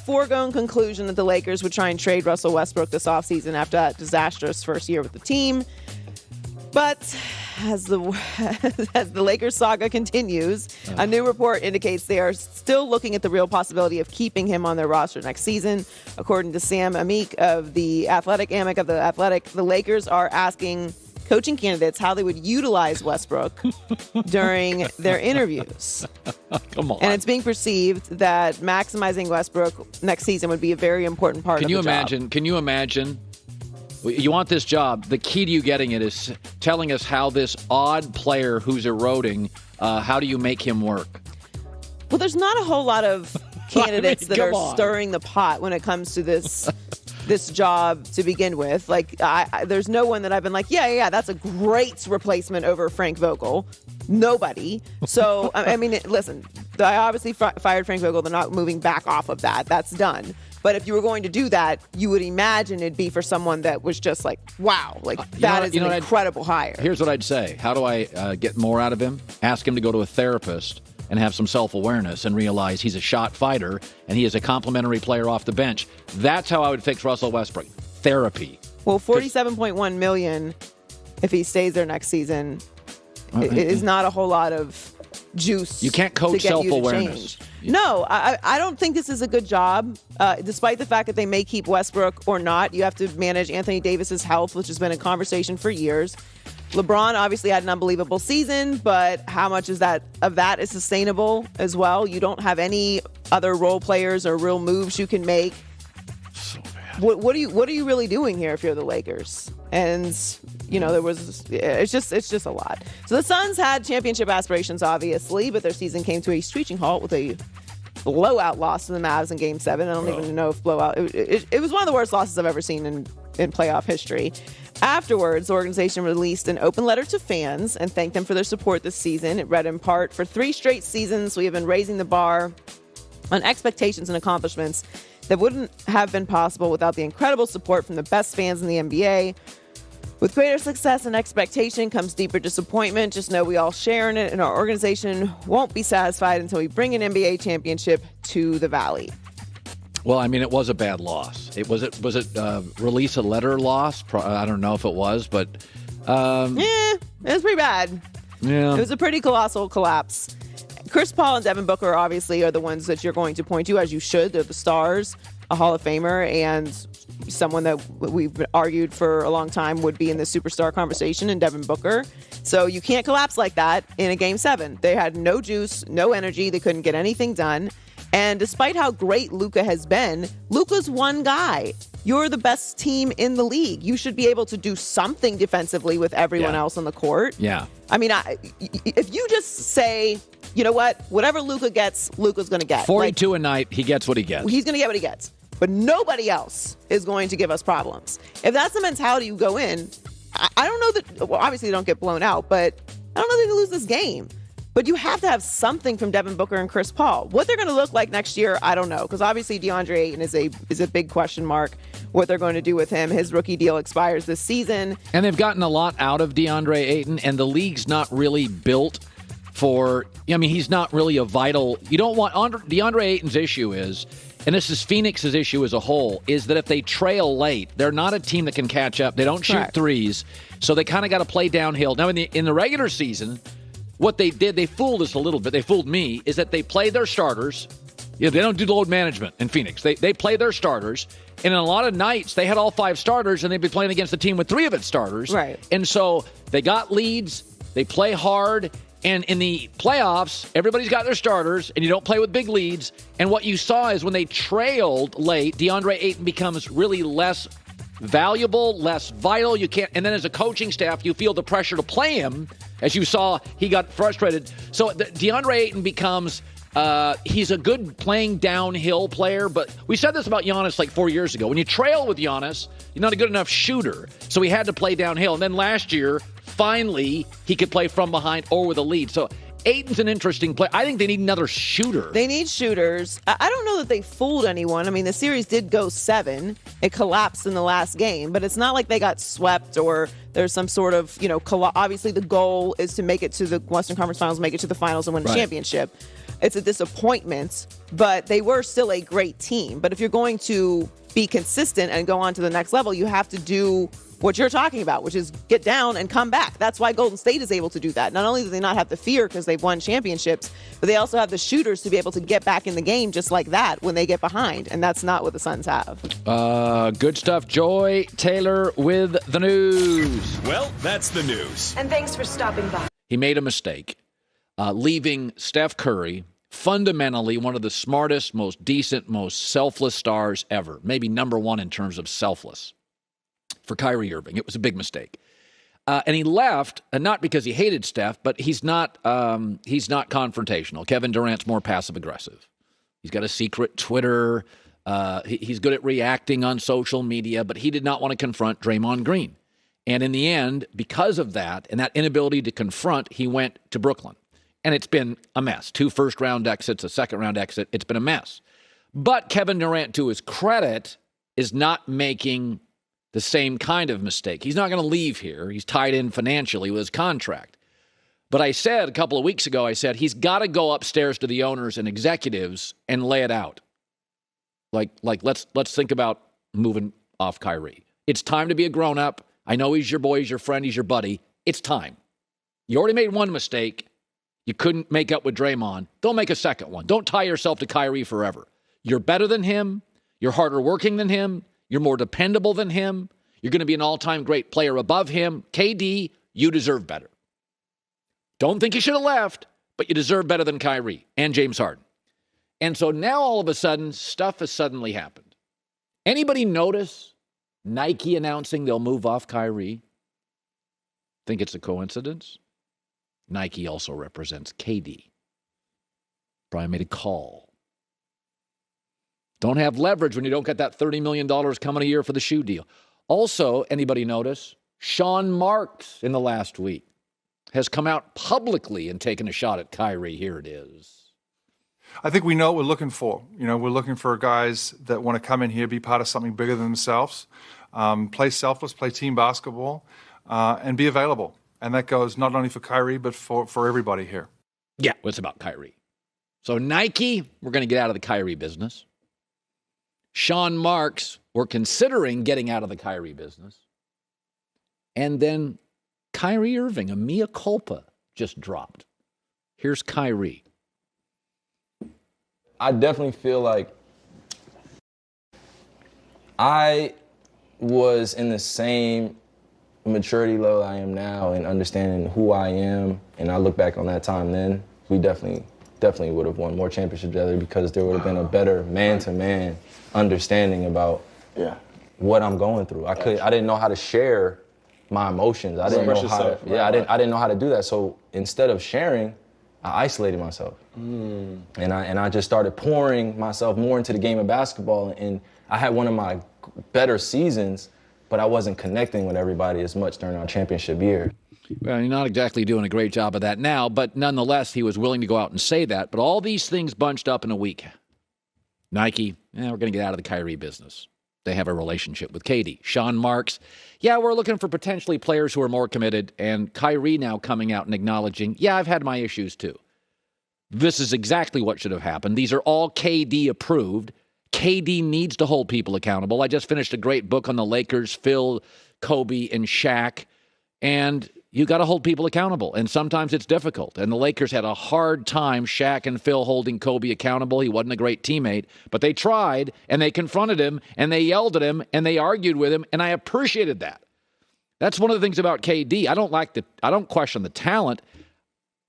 foregone conclusion that the Lakers would try and trade Russell Westbrook this offseason after that disastrous first year with the team. But as the Lakers saga continues, a new report indicates they are still looking at the real possibility of keeping him on their roster next season. According to Sam Amick of The Athletic, the Lakers are asking coaching candidates how they would utilize Westbrook during their interviews. Come on. And it's being perceived that maximizing Westbrook next season would be a very important part of the job. Can you imagine? You want this job. The key to you getting it is telling us how this odd player who's eroding, how do you make him work? Well, there's not a whole lot of candidates that are stirring the pot when it comes to this job to begin with. Like, there's no one that I've been like, yeah, that's a great replacement over Frank Vogel. Nobody. So, I mean, listen, I obviously fired Frank Vogel. They're not moving back off of that. That's done. But if you were going to do that, you would imagine it'd be for someone that was just like, wow, like that is an incredible hire. Here's what I'd say. How do I get more out of him? Ask him to go to a therapist and have some self-awareness and realize he's a shot fighter and he is a complimentary player off the bench. That's how I would fix Russell Westbrook. Therapy. Well, $47.1 million if he stays there next season is not a whole lot of juice. You can't coach self-awareness. No, I don't think this is a good job. Despite the fact that they may keep Westbrook or not, you have to manage Anthony Davis's health, which has been a conversation for years. LeBron obviously had an unbelievable season, but how much is that is sustainable as well? You don't have any other role players or real moves you can make. So bad. What are you really doing here if you're the Lakers? And it's just a lot. So the Suns had championship aspirations, obviously, but their season came to a screeching halt with a blowout loss to the Mavs in Game 7. I don't even know if blowout. It was one of the worst losses I've ever seen in playoff history. Afterwards, the organization released an open letter to fans and thanked them for their support this season. It read in part, "For 3 straight seasons, we have been raising the bar on expectations and accomplishments that wouldn't have been possible without the incredible support from the best fans in the NBA. With greater success and expectation comes deeper disappointment. Just know we all share in it, and our organization won't be satisfied until we bring an NBA championship to the Valley." Well, I mean, it was a bad loss. Was it release a letter loss? I don't know if it was, but it was pretty bad. Yeah, it was a pretty colossal collapse. Chris Paul and Devin Booker obviously are the ones that you're going to point to, as you should. They're the stars, a Hall of Famer, and someone that we've argued for a long time would be in the superstar conversation in Devin Booker. So you can't collapse like that in a Game 7. They had no juice, no energy. They couldn't get anything done. And despite how great Luka has been, Luka's one guy. You're the best team in the league. You should be able to do something defensively with everyone else on the court. Yeah. I mean, if you just say, you know what, whatever Luka gets, Luka's going to get. 42 a night, he gets what he gets. He's going to get what he gets. But nobody else is going to give us problems. If that's the mentality you go in, I don't know that, well, obviously they don't get blown out, but I don't know that they lose this game. But you have to have something from Devin Booker and Chris Paul. What they're going to look like next year, I don't know. Because obviously DeAndre Ayton is a big question mark. What they're going to do with him. His rookie deal expires this season. And they've gotten a lot out of DeAndre Ayton, and the league's not really built for, I mean, he's not really a vital, you don't want, DeAndre Ayton's issue is, and this is Phoenix's issue as a whole, is that if they trail late, they're not a team that can catch up. They don't shoot threes, so they kind of got to play downhill. Now, in the regular season, what they did, they fooled us a little bit. They fooled me, is that they play their starters. They don't do load management in Phoenix. They play their starters. And in a lot of nights, they had all 5 starters, and they'd be playing against a team with 3 of its starters. Right. And so they got leads. They play hard. And in the playoffs, everybody's got their starters, and you don't play with big leads. And what you saw is when they trailed late, DeAndre Ayton becomes really less valuable, less vital. You can't, and then as a coaching staff, you feel the pressure to play him. As you saw, he got frustrated. So DeAndre Ayton becomes, he's a good playing downhill player, but we said this about Giannis like 4 years ago. When you trail with Giannis, you're not a good enough shooter. So he had to play downhill. And then last year, finally, he could play from behind or with a lead. So Ayton's an interesting player. I think they need another shooter. They need shooters. I don't know that they fooled anyone. I mean, the series did go 7. It collapsed in the last game, but it's not like they got swept or there's some sort of, obviously the goal is to make it to the Western Conference Finals, make it to the finals and win a championship. It's a disappointment, but they were still a great team. But if you're going to be consistent and go on to the next level, you have to do what you're talking about, which is get down and come back. That's why Golden State is able to do that. Not only do they not have the fear because they've won championships, but they also have the shooters to be able to get back in the game just like that when they get behind, and that's not what the Suns have. Good stuff. Joy Taylor with the news. Well, that's the news. And thanks for stopping by. He made a mistake, leaving Steph Curry, fundamentally one of the smartest, most decent, most selfless stars ever. Maybe number one in terms of selfless. For Kyrie Irving. It was a big mistake. And he left, and not because he hated Steph, but he's not confrontational. Kevin Durant's more passive-aggressive. He's got a secret Twitter. He's good at reacting on social media, but he did not want to confront Draymond Green. And in the end, because of that and that inability to confront, he went to Brooklyn. And it's been a mess. 2 first-round exits, a second-round exit. It's been a mess. But Kevin Durant, to his credit, is not making the same kind of mistake. He's not going to leave here. He's tied in financially with his contract. But I said a couple of weeks ago, he's got to go upstairs to the owners and executives and lay it out. Like let's think about moving off Kyrie. It's time to be a grown-up. I know he's your boy, he's your friend, he's your buddy. It's time. You already made one mistake. You couldn't make up with Draymond. Don't make a second one. Don't tie yourself to Kyrie forever. You're better than him. You're harder working than him. You're more dependable than him. You're going to be an all-time great player above him. KD, you deserve better. Don't think you should have left, but you deserve better than Kyrie and James Harden. And so now all of a sudden, stuff has suddenly happened. Anybody notice Nike announcing they'll move off Kyrie? Think it's a coincidence? Nike also represents KD. Brian made a call. Don't have leverage when you don't get that $30 million coming a year for the shoe deal. Also, anybody notice, Sean Marks in the last week has come out publicly and taken a shot at Kyrie. Here it is. I think we know what we're looking for. We're looking for guys that want to come in here, be part of something bigger than themselves, play selfless, play team basketball, and be available. And that goes not only for Kyrie, but for everybody here. Yeah, it's about Kyrie. So Nike, we're going to get out of the Kyrie business. Sean Marks, we're considering getting out of the Kyrie business. And then Kyrie Irving, a mea culpa, just dropped. Here's Kyrie. I definitely feel like I was in the same maturity level I am now and understanding who I am. And I look back on that time then, we definitely would have won more championships together because there would have been a better man-to-man understanding about what I'm going through. I didn't know how to share my emotions. I didn't know how to, I didn't know how to do that. So instead of sharing, I isolated myself. And I just started pouring myself more into the game of basketball. And I had one of my better seasons, but I wasn't connecting with everybody as much during our championship year. Well, you're not exactly doing a great job of that now, but nonetheless, he was willing to go out and say that. But all these things bunched up in a week. Nike, we're going to get out of the Kyrie business. They have a relationship with KD. Sean Marks, we're looking for potentially players who are more committed. And Kyrie now coming out and acknowledging, I've had my issues too. This is exactly what should have happened. These are all KD approved. KD needs to hold people accountable. I just finished a great book on the Lakers, Phil, Kobe, and Shaq. And you got to hold people accountable, and sometimes it's difficult. And the Lakers had a hard time, Shaq and Phil, holding Kobe accountable. He wasn't a great teammate, but they tried, and they confronted him, and they yelled at him, and they argued with him, and I appreciated that. That's one of the things about KD. I don't question the talent.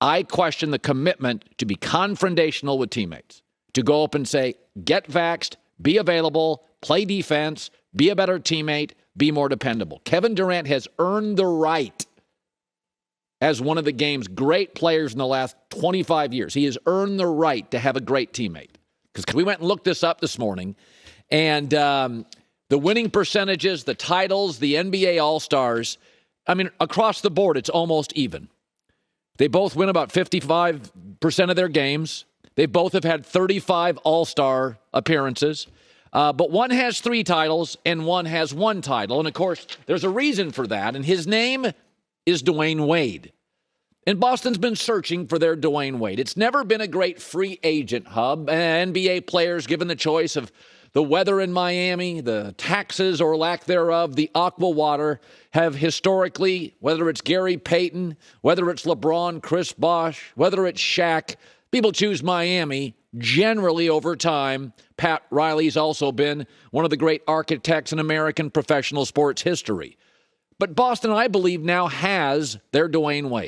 I question the commitment to be confrontational with teammates, to go up and say, get vaxxed, be available, play defense, be a better teammate, be more dependable. Kevin Durant has earned the right as one of the game's great players in the last 25 years. He has earned the right to have a great teammate. Because we went and looked this up this morning, and the winning percentages, the titles, the NBA All-Stars, across the board, it's almost even. They both win about 55% of their games. They both have had 35 All-Star appearances. But one has 3 titles and one has 1 title. And, of course, there's a reason for that. And his name is Dwayne Wade. And Boston's been searching for their Dwayne Wade. It's never been a great free agent hub. NBA players, given the choice of the weather in Miami, the taxes or lack thereof, the aqua water, have historically, whether it's Gary Payton, whether it's LeBron, Chris Bosh, whether it's Shaq, people choose Miami generally over time. Pat Riley's also been one of the great architects in American professional sports history. But Boston, I believe, now has their Dwayne Wade.